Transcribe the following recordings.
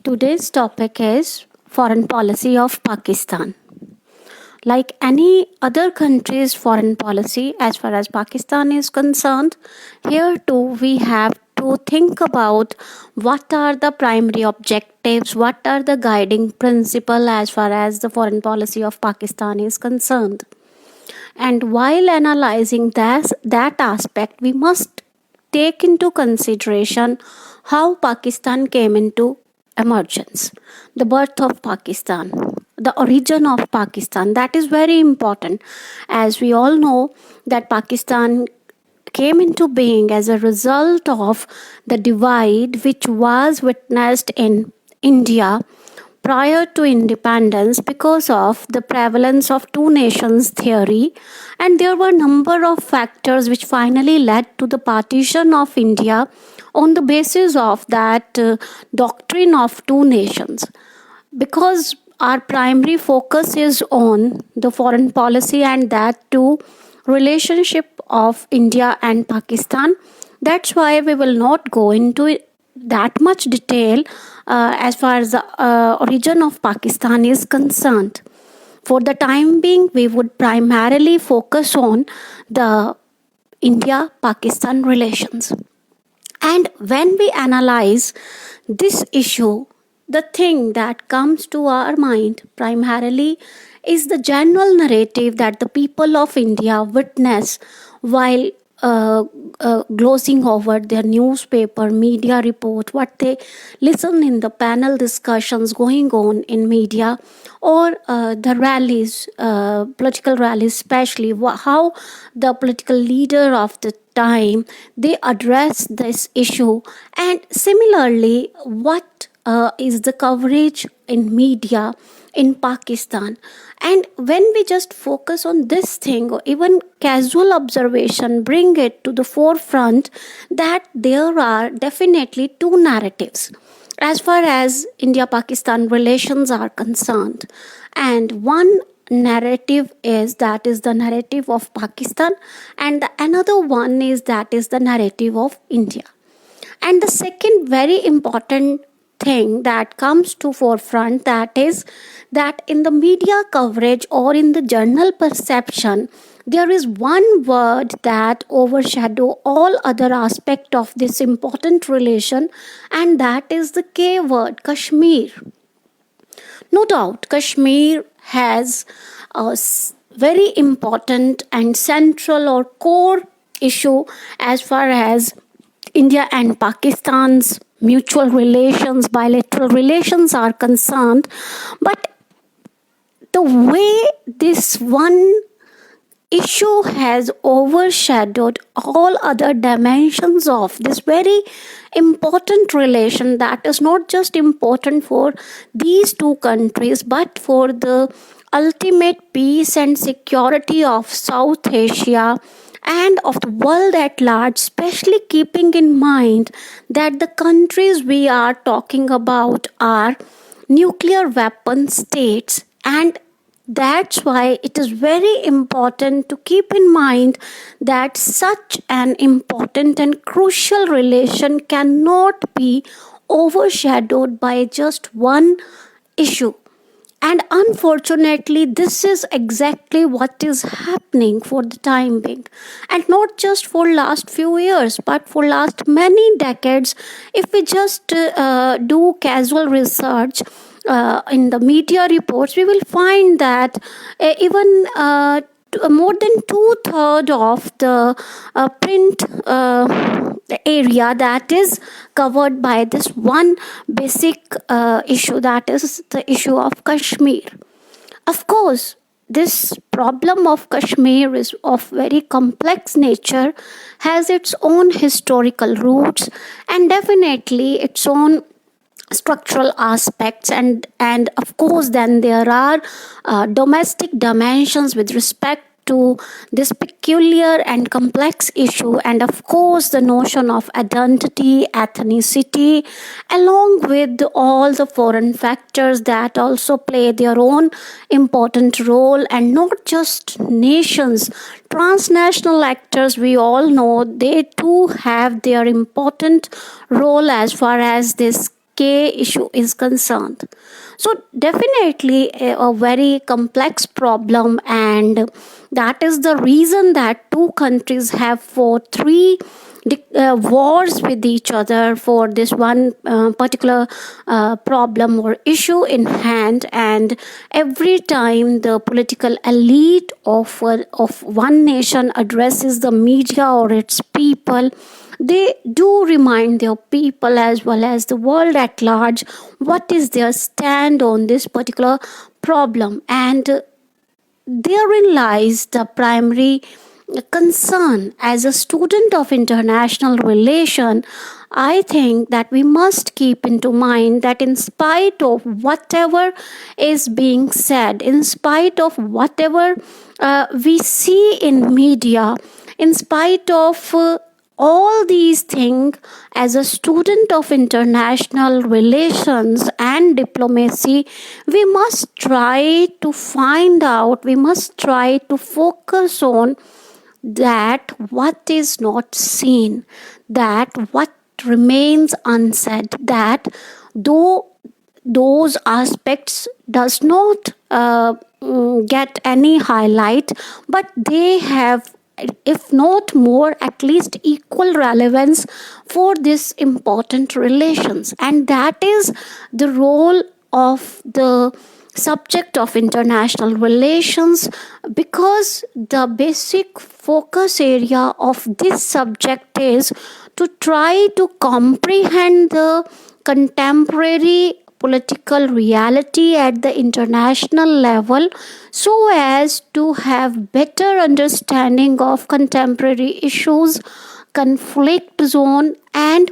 Today's topic is foreign policy of Pakistan. Like any other country's foreign policy, as far as Pakistan is concerned, here too we have to think about what are the primary objectives, what are the guiding principle as far as the foreign policy of Pakistan is concerned. And while analyzing that aspect, we must take into consideration how Pakistan came into emergence, the birth of Pakistan, the origin of Pakistan. That is very important, as we all know that Pakistan came into being as a result of the divide which was witnessed in India prior to independence because of the prevalence of two nations theory, and there were a number of factors which finally led to the partition of India on the basis of that doctrine of two nations. Because our primary focus is on the foreign policy and that too relationship of India and Pakistan, that's why we will not go into that much detail as far as the origin of Pakistan is concerned. For the time being, we would primarily focus on the India Pakistan relations. And when we analyze this issue, the thing that comes to our mind primarily is the general narrative that the people of India witness while glossing over their newspaper, media report, what they listen in the panel discussions going on in media, or the rallies, political rallies, especially how the political leader of the time they address this issue, and similarly, what is the coverage in media in Pakistan. And when we just focus on this thing, or even casual observation, bring it to the forefront that there are definitely two narratives as far as India Pakistan relations are concerned. And one narrative is the narrative of Pakistan, and the another one is the narrative of India. And the second very important thing that comes to forefront, that is that in the media coverage or in the journal perception, there is one word that overshadow all other aspect of this important relation, and that is the K word, Kashmir. No doubt, Kashmir has a very important and central or core issue as far as India and Pakistan's mutual relations, bilateral relations are concerned. But the way this one issue has overshadowed all other dimensions of this very important relation, that is not just important for these two countries but for the ultimate peace and security of South Asia and of the world at large, especially keeping in mind that the countries we are talking about are nuclear weapon states. And that's why it is very important to keep in mind that such an important and crucial relation cannot be overshadowed by just one issue. And unfortunately, this is exactly what is happening for the time being. And not just for last few years, but for last many decades. If we just do casual research in the media reports, we will find that even more than two-thirds of the print area that is covered by this one basic issue, that is the issue of Kashmir. Of course, this problem of Kashmir is of very complex nature, has its own historical roots, and definitely its own structural aspects, and of course then there are domestic dimensions with respect to this peculiar and complex issue, and of course the notion of identity, ethnicity, along with all the foreign factors that also play their own important role. And not just nations, transnational actors, we all know they too have their important role as far as this PK issue is concerned. So, definitely a very complex problem, and that is the reason that two countries have fought three wars with each other for this one particular problem or issue in hand. And every time the political elite of one nation addresses the media or its people, they do remind their people as well as the world at large what is their stand on this particular problem. And therein lies the primary concern. As a student of international relation, I think that we must keep into mind that in spite of whatever is being said, in spite of whatever we see in media, in spite of all these things, as a student of international relations and diplomacy, we must try to find out, we must try to focus on that what is not seen, that what remains unsaid, that though those aspects does not get any highlight, but they have, if not more, at least equal relevance for this important relations. And that is the role of the subject of international relations, because the basic focus area of this subject is to try to comprehend the contemporary political reality at the international level, so as to have better understanding of contemporary issues, conflict zone, and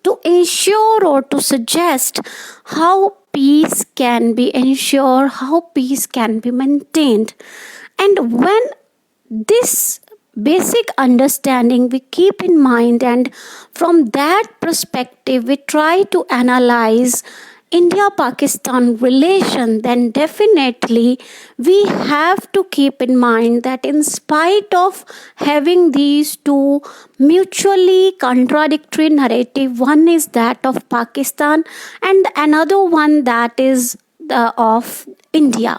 to ensure or to suggest how peace can be ensured, how peace can be maintained. And when this basic understanding we keep in mind, and from that perspective we try to analyze India-Pakistan relation, then definitely we have to keep in mind that in spite of having these two mutually contradictory narrative, one is that of Pakistan and another one that is of India.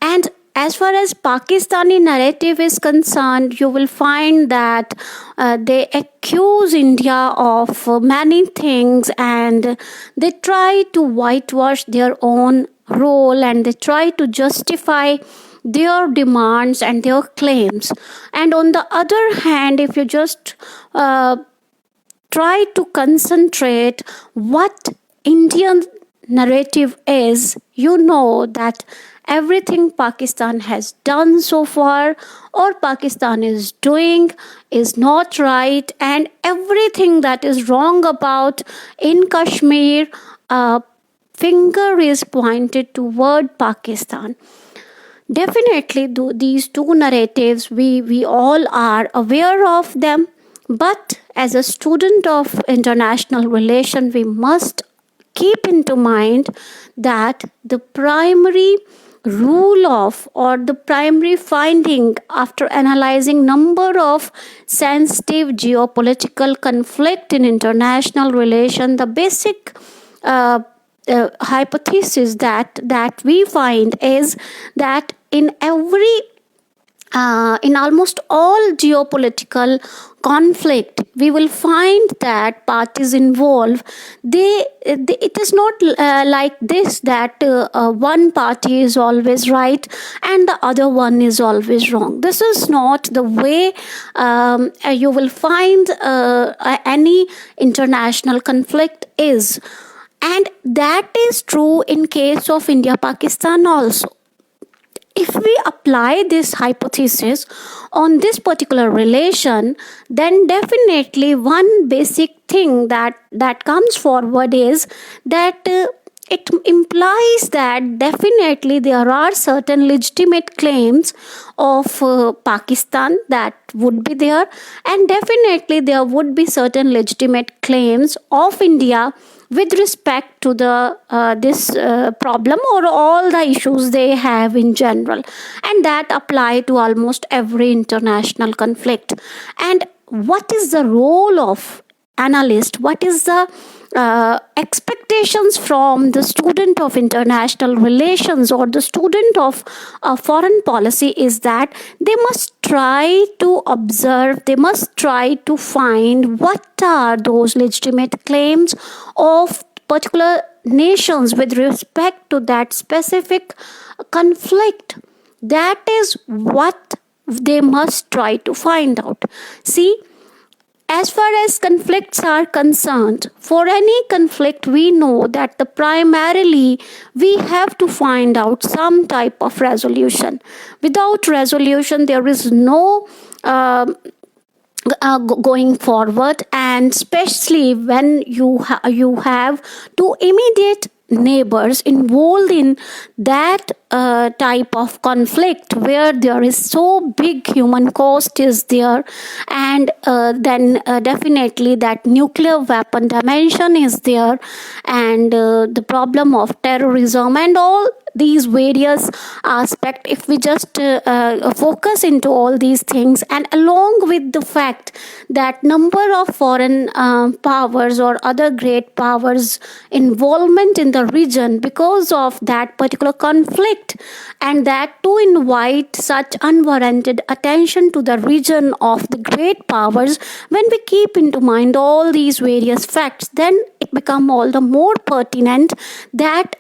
And as far as Pakistani narrative is concerned, you will find that they accuse India of many things, and they try to whitewash their own role, and they try to justify their demands and their claims. And on the other hand, if you just try to concentrate what Indian narrative is, you know that everything Pakistan has done so far or Pakistan is doing is not right, and everything that is wrong about in Kashmir, a finger is pointed toward Pakistan. Definitely, these two narratives, we all are aware of them, but as a student of international relation, we must keep into mind that the primary rule of, or the primary finding after analyzing number of sensitive geopolitical conflict in international relation, the basic hypothesis that we find is that in almost all geopolitical conflict, we will find that parties involved, it is not like this that one party is always right and the other one is always wrong. This is not the way you will find any international conflict is. And that is true in case of India-Pakistan also. If we apply this hypothesis on this particular relation, then definitely one basic thing that comes forward is that it implies that definitely there are certain legitimate claims of Pakistan that would be there, and definitely there would be certain legitimate claims of India with respect to the this problem or all the issues they have in general, and that apply to almost every international conflict. And what is the role of analyst, what is the expectations from the student of international relations or the student of foreign policy is that they must try to observe, they must try to find what are those legitimate claims of particular nations with respect to that specific conflict. That is what they must try to find out. See, as far as conflicts are concerned, for any conflict, we know that the primarily we have to find out some type of resolution. Without resolution, there is no going forward, and especially when you have two immediate neighbors involved in that type of conflict where there is so big human cost is there, and then definitely that nuclear weapon dimension is there, and the problem of terrorism and all these various aspects. If we just focus into all these things, and along with the fact that number of foreign powers or other great powers involvement in the region because of that particular conflict, and that to invite such unwarranted attention to the region of the great powers, when we keep into mind all these various facts, then it become all the more pertinent that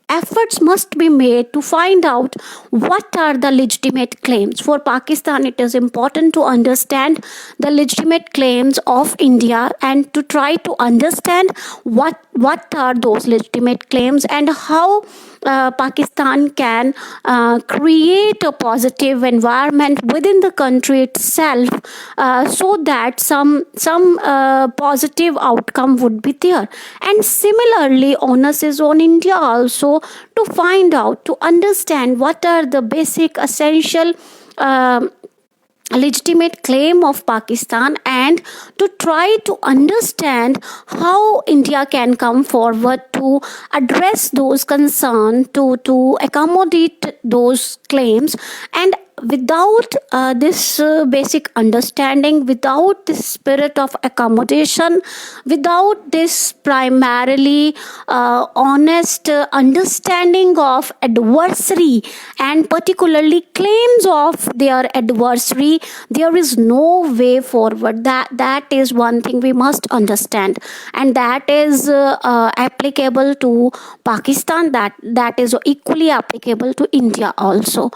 efforts must be made to find out what are the legitimate claims. For Pakistan, it is important to understand the legitimate claims of India and to try to understand what are those legitimate claims and how Pakistan can create a positive environment within the country itself, so that some positive outcome would be there. And similarly, onus is on India also to find out, to understand what are the basic essential legitimate claim of Pakistan, and to try to understand how India can come forward to address those concerns, to accommodate those claims. And without this basic understanding, without this spirit of accommodation, without this primarily honest understanding of adversary and particularly claims of their adversary, there is no way forward. That is one thing we must understand, and that is applicable to Pakistan, that is equally applicable to India also.